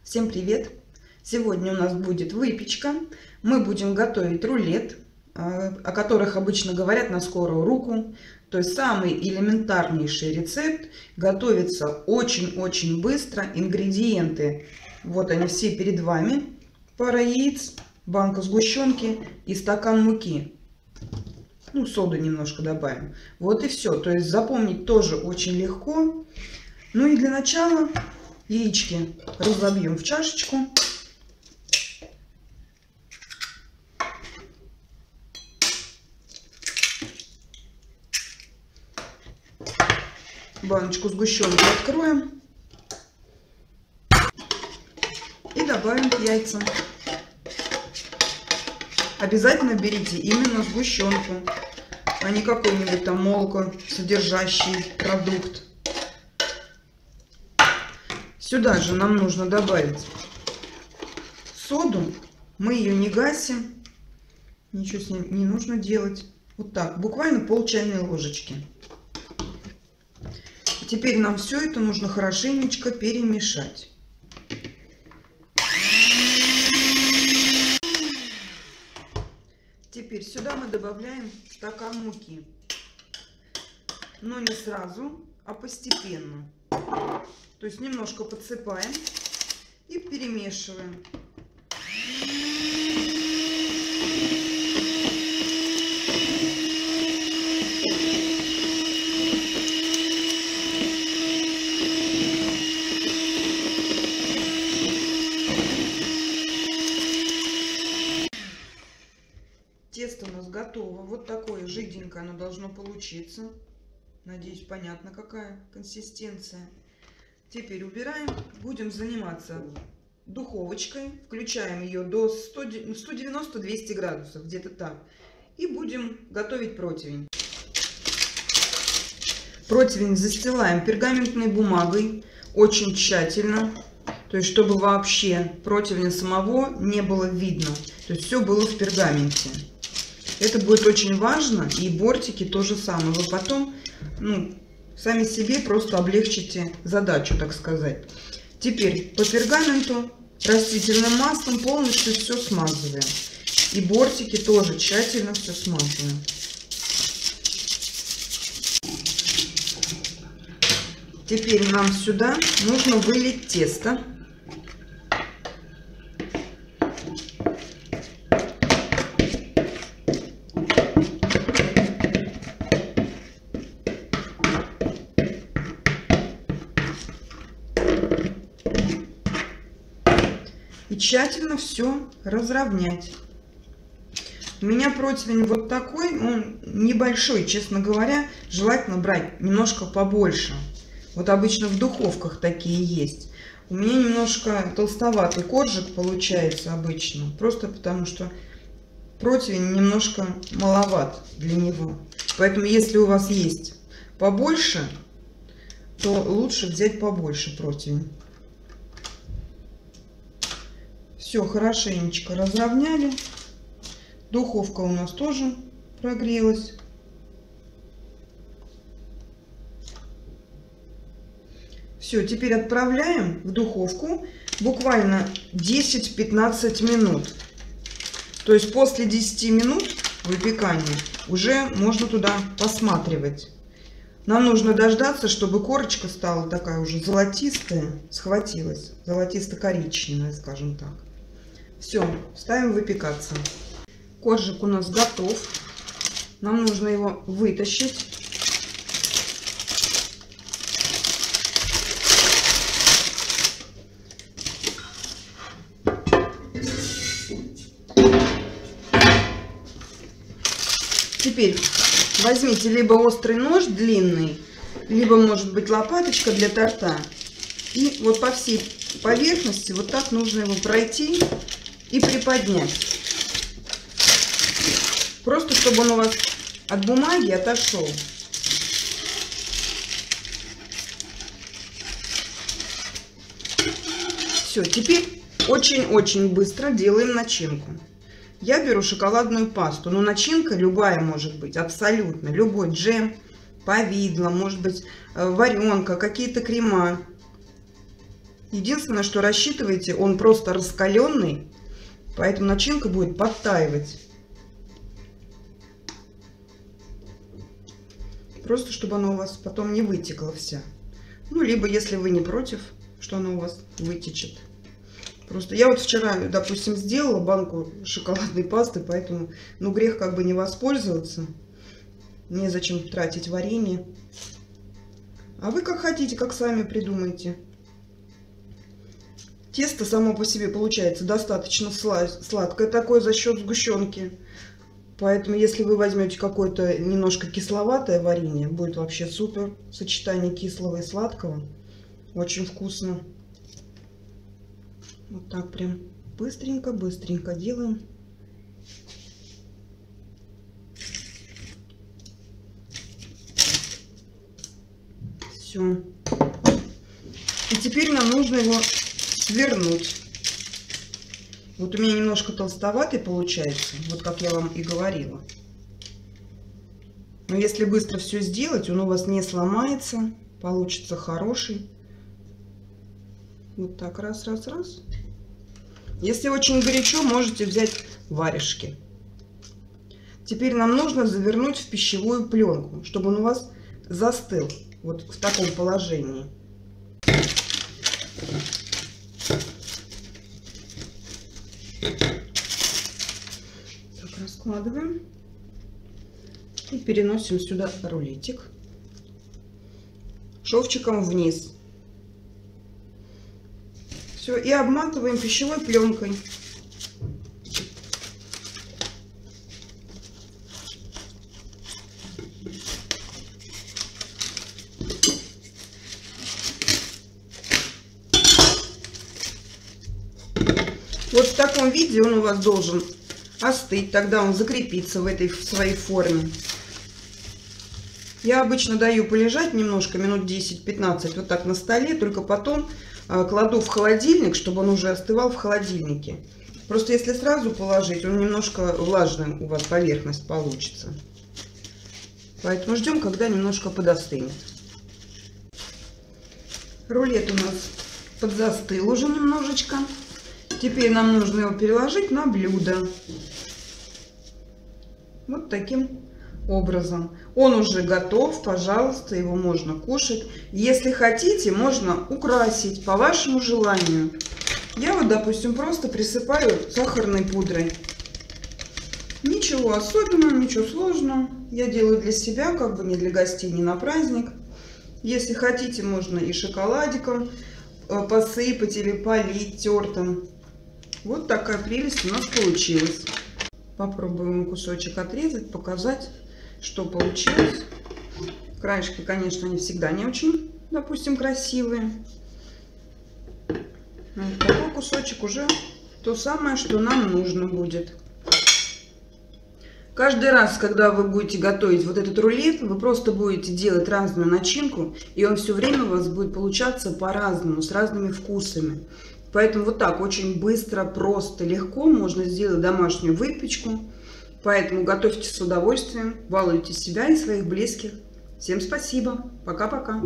Всем привет! Сегодня у нас будет выпечка. Мы будем готовить рулет, о которых обычно говорят на скорую руку. То есть самый элементарнейший рецепт. Готовится очень-очень быстро. Ингредиенты, вот они все перед вами. Пара яиц, банка сгущенки и стакан муки. Ну, соду немножко добавим. Вот и все. То есть запомнить тоже очень легко. Ну и для начала яички разобьем в чашечку. Баночку сгущенки откроем и добавим к яйцам. Обязательно берите именно сгущенку, а не какой-нибудь там молокосодержащий продукт. Сюда же нам нужно добавить соду. Мы ее не гасим, ничего с ней не нужно делать. Вот так, буквально пол чайной ложечки. Теперь нам все это нужно хорошенечко перемешать. Теперь сюда мы добавляем стакан муки, но не сразу, а постепенно. То есть немножко подсыпаем и перемешиваем. Тесто у нас готово. Вот такое жиденькое оно должно получиться. Надеюсь, понятно, какая консистенция. Теперь убираем. Будем заниматься духовочкой. Включаем ее до 190-200 градусов, где-то так. И будем готовить противень. Противень застилаем пергаментной бумагой очень тщательно. То есть, чтобы вообще противня самого не было видно. То есть, все было в пергаменте. Это будет очень важно. И бортики то же самое. Вы потом, сами себе просто облегчите задачу, так сказать. Теперь по пергаменту растительным маслом полностью все смазываем. И бортики тоже тщательно все смазываем. Теперь нам сюда нужно вылить тесто. И тщательно все разровнять. У меня противень вот такой, он небольшой, честно говоря. Желательно брать немножко побольше. Вот обычно в духовках такие есть. У меня немножко толстоватый коржик получается обычно. Просто потому что противень немножко маловат для него. Поэтому если у вас есть побольше, то лучше взять побольше противень. Все хорошенечко разровняли. Духовка у нас тоже прогрелась. Все, теперь отправляем в духовку буквально 10-15 минут. То есть после 10 минут выпекания уже можно туда посматривать. Нам нужно дождаться, чтобы корочка стала такая уже золотистая, схватилась, золотисто-коричневая, скажем так. Все, ставим выпекаться. Коржик у нас готов. Нам нужно его вытащить. Теперь возьмите либо острый нож длинный, либо может быть лопаточка для торта. И вот по всей поверхности вот так нужно его пройти и приподнять. Просто чтобы он у вас от бумаги отошел. Все, теперь очень-очень быстро делаем начинку. Я беру шоколадную пасту, но начинка любая может быть, абсолютно. Любой джем, повидло, может быть варенка, какие-то крема. Единственное, что рассчитывайте, он просто раскаленный, поэтому начинка будет подтаивать. Просто чтобы она у вас потом не вытекла вся. Ну, либо если вы не против, что она у вас вытечет. Просто я вот вчера, допустим, сделала банку шоколадной пасты, поэтому, ну, грех как бы не воспользоваться. Незачем тратить варенье. А вы как хотите, как сами придумаете. Тесто само по себе получается достаточно сладкое такое за счет сгущенки. Поэтому, если вы возьмете какое-то немножко кисловатое варенье, будет вообще супер. Сочетание кислого и сладкого. Очень вкусно. Вот так прям быстренько делаем. Все. И теперь нам нужно его свернуть. Вот у меня немножко толстоватый получается, вот как я вам и говорила. Но если быстро все сделать, он у вас не сломается, получится хороший. Вот так, раз. Если очень горячо, можете взять варежки. Теперь нам нужно завернуть в пищевую пленку, чтобы он у вас застыл вот в таком положении. Так, раскладываем и переносим сюда рулетик шовчиком вниз. Все, и обматываем пищевой пленкой. Вот в таком виде он у вас должен остыть, тогда он закрепится в этой своей форме. Я обычно даю полежать немножко, минут 10-15, вот так на столе, только потом кладу в холодильник, чтобы он уже остывал в холодильнике. Просто если сразу положить, он немножко влажным у вас поверхность получится. Поэтому ждем, когда немножко подостынет. Рулет у нас подзастыл уже немножечко. Теперь нам нужно его переложить на блюдо. Вот таким образом. Он уже готов, пожалуйста, его можно кушать. Если хотите, можно украсить по вашему желанию. Я вот, допустим, просто присыпаю сахарной пудрой. Ничего особенного, ничего сложного. Я делаю для себя, как бы не для гостей, не на праздник. Если хотите, можно и шоколадиком посыпать или полить тертым. Вот такая прелесть у нас получилась. Попробуем кусочек отрезать, показать, что получилось. Краешки, конечно, не всегда не очень, допустим, красивые. Вот такой кусочек уже то самое, что нам нужно будет. Каждый раз, когда вы будете готовить вот этот рулет, вы просто будете делать разную начинку, и он все время у вас будет получаться по-разному, с разными вкусами. Поэтому вот так очень быстро, просто, легко можно сделать домашнюю выпечку. Поэтому готовьте с удовольствием, балуйте себя и своих близких. Всем спасибо. Пока-пока.